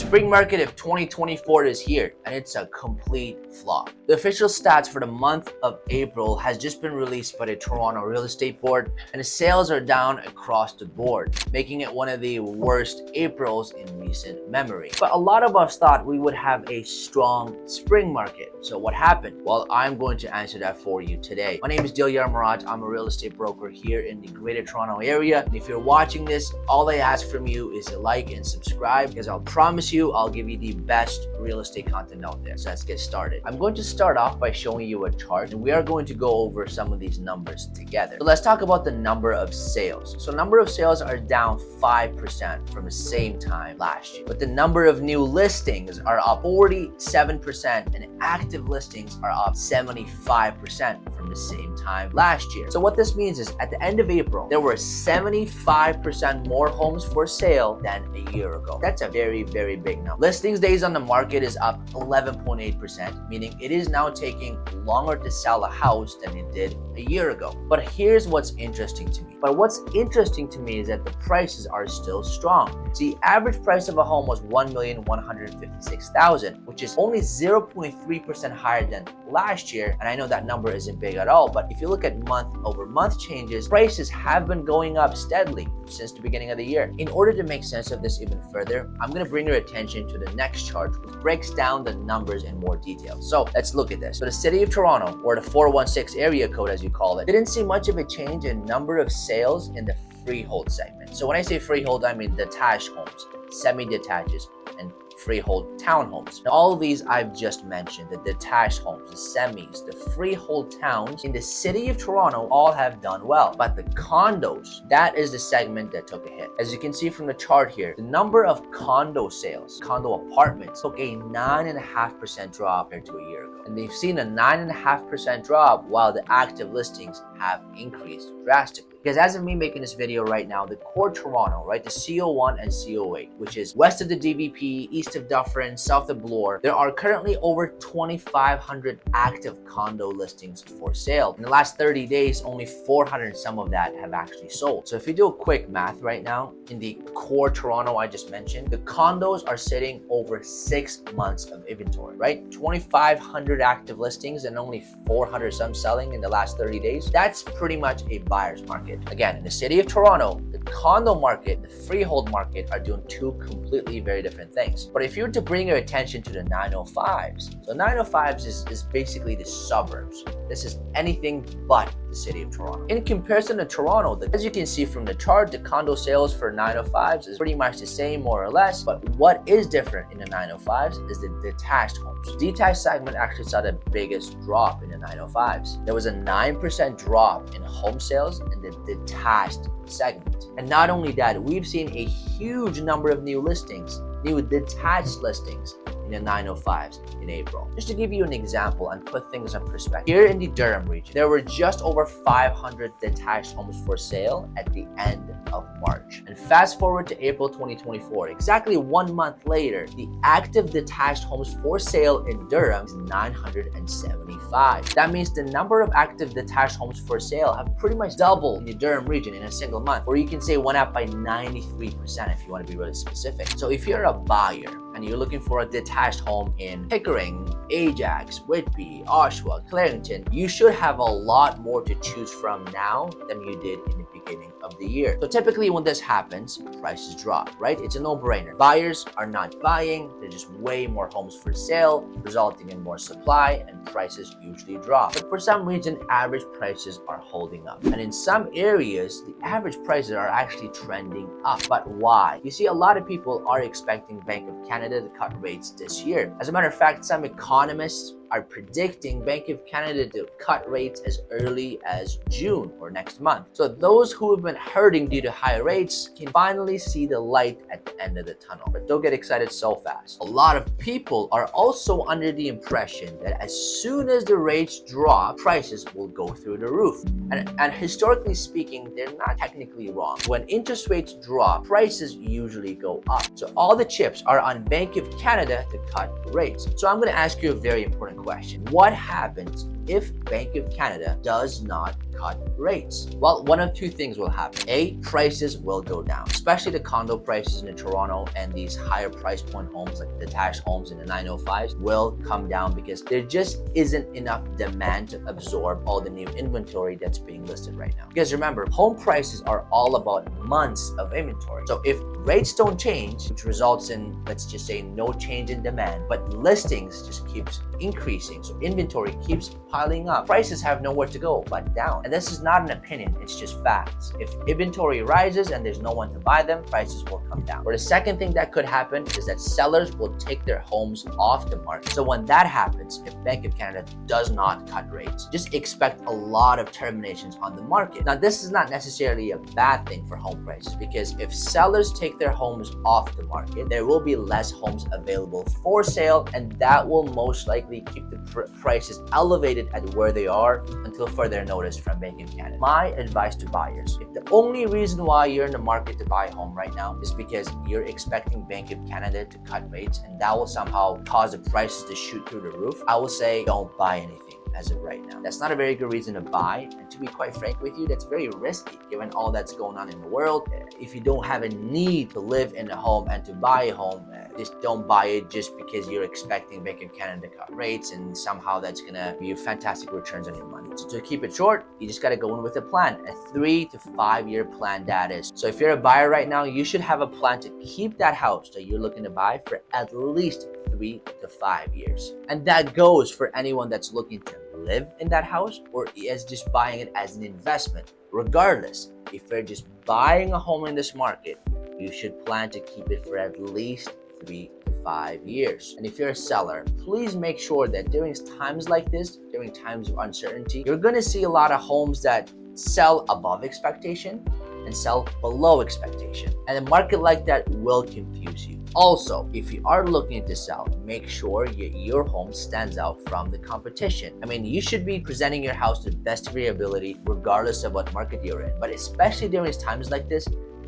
Spring market of 2024 is here, and it's a complete flop. The official stats for the month of April has just been released by the Toronto Real Estate Board, and the sales are down across the board, making it one of the worst Aprils in recent memory. But a lot of us thought we would have a strong spring market. So what happened? Well, I'm going to answer that for you today. My name is Dilyar Maraj. I'm a real estate broker here in the Greater Toronto area. And if you're watching this, all I ask from you is to like and subscribe, because I'll promise you I'll give you the best real estate content out there. So let's get started. I'm going to start off by showing you a chart, and we are going to go over some of these numbers together. So let's talk about the number of sales. So number of sales are down 5% from the same time last year, but the number of new listings are up 47%, and active listings are up 75% from the same time last year. So what this means is at the end of April, there were 75% more homes for sale than a year ago. That's a very, very big number. Listings days on the market is up 11.8%, meaning it is now taking longer to sell a house than it did a year ago. But here's what's interesting to me. But what's interesting to me is that the prices are still strong. See, average price of a home was $1,156,000, which is only 0.3% higher than last year. And I know that number isn't big at all, but if you look at month-over-month changes, prices have been going up steadily since the beginning of the year. In order to make sense of this even further, I'm going to bring your attention to the next chart, which breaks down the numbers in more detail. So let's look at this. So the city of Toronto, or the 416 area code as you call it, didn't see much of a change in number of sales in the freehold segment. So when I say freehold, I mean detached homes, semi-detaches, and freehold townhomes. Now, all of these I've just mentioned, the detached homes, the semis, the freehold towns in the city of Toronto all have done well. But the condos, that is the segment that took a hit. As you can see from the chart here, the number of condo sales, condo apartments, took a 9.5% drop compared to a year ago. And they've seen a 9.5% drop while the active listings have increased drastically. Because as of me making this video right now, the core Toronto, right, the CO1 and CO8, which is west of the DVP, east of Dufferin, south of Bloor, there are currently over 2,500 active condo listings for sale. In the last 30 days, only 400 and some of that have actually sold. So if you do a quick math right now, in the core Toronto I just mentioned, the condos are sitting over 6 months of inventory, right? 2,500 active listings and only 400 some selling in the last 30 days. That's pretty much a buyer's market. Again, in the city of Toronto, the condo market, the freehold market are doing two completely very different things. But if you were to bring your attention to the 905s, so 905s is basically the suburbs. This is anything but the city of Toronto. In comparison to Toronto, as you can see from the chart, the condo sales for 905s is pretty much the same, more or less. But what is different in the 905s is the detached homes. Detached segment actually saw the biggest drop in the 905s. There was a 9% drop in home sales in the detached segment. And not only that, we've seen a huge number of new listings, new detached listings in the 905s in April. Just to give you an example and put things in perspective, here in the Durham region, there were just over 500 detached homes for sale at the end of March. And fast forward to April 2024, exactly 1 month later, the active detached homes for sale in Durham is 975. That means the number of active detached homes for sale have pretty much doubled in the Durham region in a single month, or you can say went up by 93% if you want to be really specific. So if you're a buyer and you're looking for a detached home in Pickering, Ajax, Whitby, Oshawa, Clarington, you should have a lot more to choose from now than you did in the beginning of the year. So typically when this happens, prices drop, right? It's a no-brainer. Buyers are not buying, there's just way more homes for sale, resulting in more supply, and prices usually drop. But for some reason, average prices are holding up. And in some areas, the average prices are actually trending up. But why? You see, a lot of people are expecting Bank of Canada to cut rates this year. As a matter of fact, some economists are predicting Bank of Canada to cut rates as early as June or next month. So those who have been hurting due to high rates can finally see the light at the end of the tunnel. But don't get excited so fast. A lot of people are also under the impression that as soon as the rates drop, prices will go through the roof. And historically speaking, they're not technically wrong. When interest rates drop, prices usually go up. So all the chips are on Bank of Canada to cut rates. So I'm going to ask you a very important question. What happens if Bank of Canada does not cut rates? Well, one of two things will happen. A, prices will go down, especially the condo prices in Toronto, and these higher price point homes like detached homes in the 905s will come down because there just isn't enough demand to absorb all the new inventory that's being listed right now. Because remember, home prices are all about months of inventory. So if rates don't change, which results in, let's just say, no change in demand, but listings just keeps increasing, so inventory keeps piling up, prices have nowhere to go but down. And this is not an opinion, it's just facts. If inventory rises and there's no one to buy them, prices will come down. Or the second thing that could happen is that sellers will take their homes off the market. So when that happens, if Bank of Canada does not cut rates, just expect a lot of terminations on the market. Now, this is not necessarily a bad thing for home prices, because if sellers take their homes off the market, there will be less homes available for sale, and that will most likely keep the prices elevated at where they are until further notice from Bank of Canada. My advice to buyers: if the only reason why you're in the market to buy a home right now is because you're expecting Bank of Canada to cut rates and that will somehow cause the prices to shoot through the roof, I will say don't buy anything as of right now. That's not a very good reason to buy, and to be quite frank with you, that's very risky given all that's going on in the world. If you don't have a need to live in a home and to buy a home, just don't buy it just because you're expecting Bank of Canada to cut rates and somehow that's gonna give you fantastic returns on your money. So to keep it short, you just gotta go in with a plan, a 3 to 5 year plan, that is. So if you're a buyer right now, you should have a plan to keep that house that you're looking to buy for at least 3 to 5 years. And that goes for anyone that's looking to live in that house or is just buying it as an investment. Regardless, if you're just buying a home in this market, you should plan to keep it for at least 3 to 5 years. And if you're a seller, please make sure that during times like this, during times of uncertainty, you're going to see a lot of homes that sell above expectation and sell below expectation. And a market like that will confuse you. Also, if you are looking to sell, make sure your home stands out from the competition. I mean, you should be presenting your house to the best of your ability, regardless of what market you're in. But especially during times like this,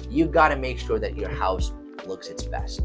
you gotta make sure that your house looks its best.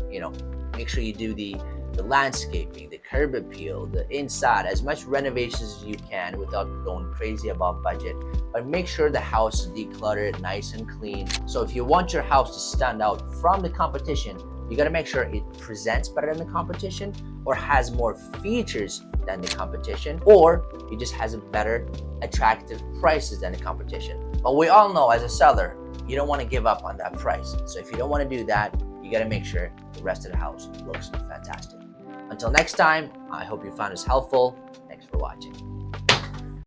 Make sure you do the landscaping, the curb appeal, the inside, as much renovations as you can without going crazy above budget. But make sure the house is decluttered, nice and clean. So if you want your house to stand out from the competition, you gotta make sure it presents better than the competition, or has more features than the competition, or it just has a better, attractive prices than the competition. But we all know as a seller, you don't wanna give up on that price. So if you don't wanna do that, you gotta make sure the rest of the house looks fantastic. Until next time, I hope you found this helpful. Thanks for watching.